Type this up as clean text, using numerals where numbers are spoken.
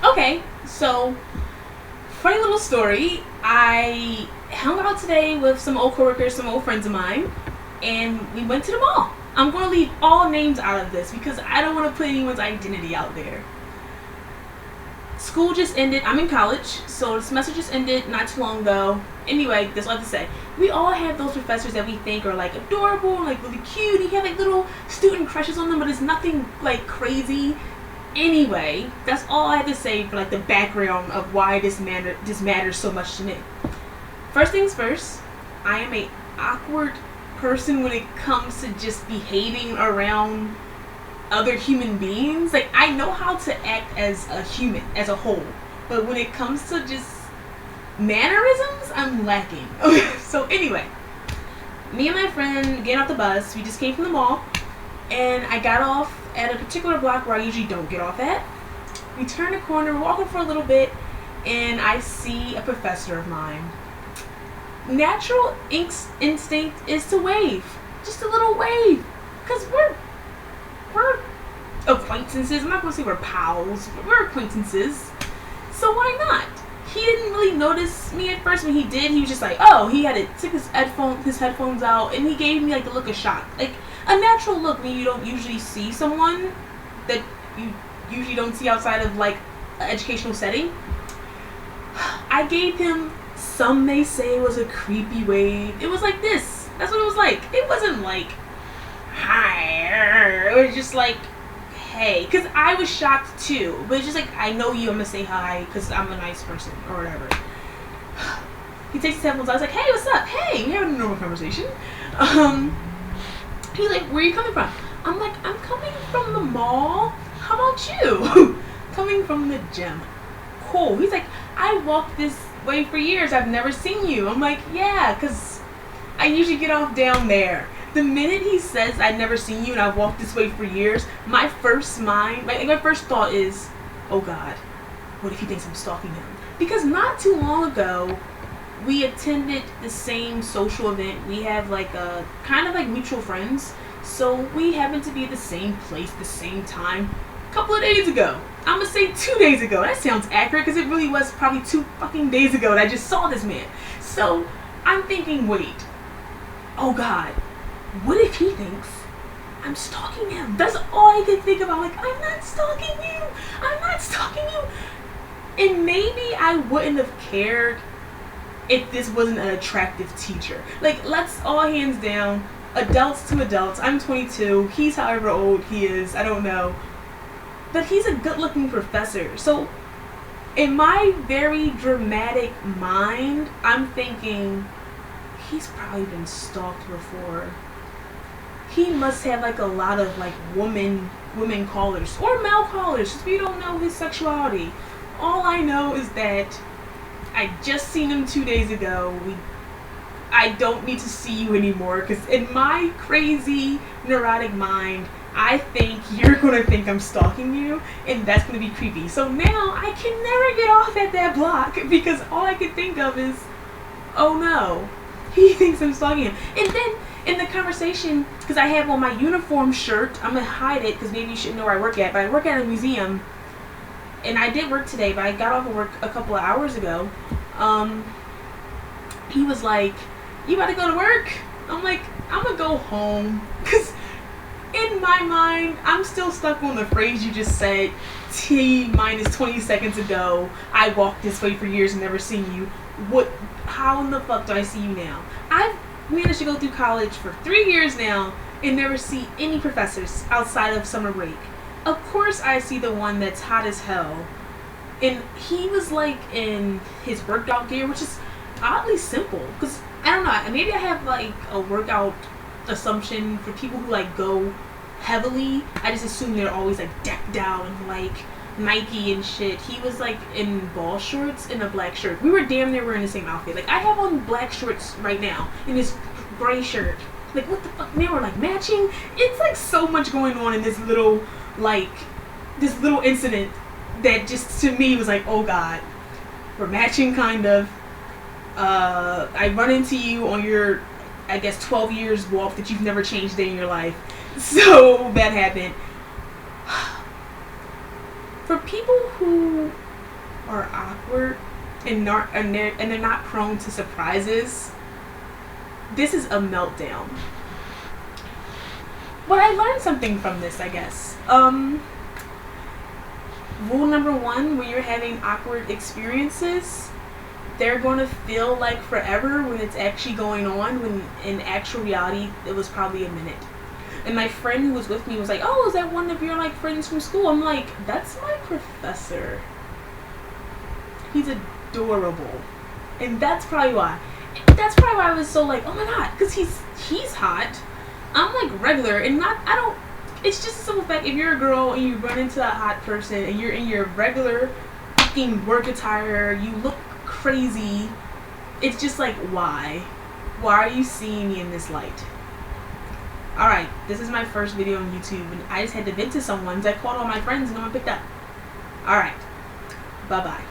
Okay, so funny little story. I hung out today with some old coworkers, some old friends of mine, and we went to the mall. I'm going to leave all names out of this because I don't want to put anyone's identity out there. School just ended. I'm in college, so the semester just ended not too long ago. Anyway, that's all I have to say. We all have those professors that we think are like adorable and like really cute. You have like little student crushes on them, but it's nothing like crazy. Anyway, that's all I have to say for like the background of why this matters so much to me. First things first, I am a awkward person when it comes to just behaving around other human beings. Like, I know how to act as a human as a whole, but when it comes to just mannerisms, I'm lacking. So anyway, me and my friend getting off the bus, we just came from the mall, and I got off at a particular block where I usually don't get off at. We turn a corner, walking for a little bit, and I see a professor of mine. Natural instinct is to wave, just a little wave, because we're acquaintances. I'm not going to say we're pals, but we're acquaintances. So why not? He didn't really notice me at first. When he did, he was just like, oh, he had it, took his headphones out, and he gave me like the look of shock. Like a natural look when you don't usually see someone that you usually don't see outside of like an educational setting. I gave him, some may say it was a creepy wave. It was like this. That's what it was like. It wasn't like, hi. It was just like, hey. Because I was shocked too. But it's just like, I know you, I'm going to say hi because I'm a nice person or whatever. He takes his headphones out. I was like, hey, what's up? Hey, we're having a normal conversation. He's like, where are you coming from? I'm like, I'm coming from the mall. How about you? Coming from the gym. Cool. He's like, I walked this way for years. I've never seen you. I'm like, yeah, because I usually get off down there. The minute he says I've never seen you and I've walked this way for years, my first thought is, oh God, what if he thinks I'm stalking him? Because not too long ago, we attended the same social event. We have like a kind of like mutual friends. So we happened to be at the same place, the same time, a couple of days ago. I'm gonna say 2 days ago. That sounds accurate because it really was probably 2 fucking days ago that I just saw this man. So I'm thinking, wait, oh God, what if he thinks I'm stalking him? That's all I can think about. Like, I'm not stalking you. I'm not stalking you. And maybe I wouldn't have cared if this wasn't an attractive teacher. Like, let's all hands down, adults to adults. I'm 22. He's however old he is. I don't know. But he's a good-looking professor. So, in my very dramatic mind, I'm thinking, he's probably been stalked before. He must have like a lot of like women callers or male callers. We don't know his sexuality. All I know is that I just seen him 2 days ago. I don't need to see you anymore because in my crazy neurotic mind, I think you're going to think I'm stalking you, and that's going to be creepy. So now I can never get off at that block because all I can think of is, oh no, he thinks I'm stalking him. And then in the conversation, because I have on my uniform shirt, I'm going to hide it because maybe you shouldn't know where I work at, but I work at a museum, and I did work today, but I got off of work a couple of hours ago. He was like, you about to go to work? I'm like, I'm going to go home because in my mind, I'm still stuck on the phrase you just said, T minus 20 seconds ago, I walked this way for years and never seen you. How in the fuck do I see you now? I've managed to go through college for 3 years now and never see any professors outside of summer break. Of course I see the one that's hot as hell. And he was like in his workout gear, which is oddly simple. Because, I don't know, maybe I have like a workout assumption for people who like go heavily. I just assume they're always like decked out and like Nike and shit. He was like in ball shorts and a black shirt. We were damn near wearing the same outfit. Like I have on black shorts right now and this gray shirt. Like what the fuck? Now we're like matching. It's like so much going on in this little incident that just to me was like, oh God, we're matching kind of. I run into you on your, I guess, 12 years walk that you've never changed a day in your life. So that happened. For people who are awkward and they're not prone to surprises, this is a meltdown. But I learned something from this, I guess. Rule number one, when you're having awkward experiences, they're going to feel like forever when it's actually going on, when in actual reality it was probably a minute. And my friend who was with me was like, oh, is that one of your like friends from school? I'm like, that's my professor. He's adorable. And that's probably why I was so like, oh my god, because he's hot. I'm like regular, and I don't, it's just a simple fact, if you're a girl and you run into a hot person and you're in your regular fucking work attire, you look crazy, it's just like, why are you seeing me in this light? Alright, this is my first video on YouTube, and I just had to vent to someone, so I called all my friends and no one picked up. Alright, bye bye.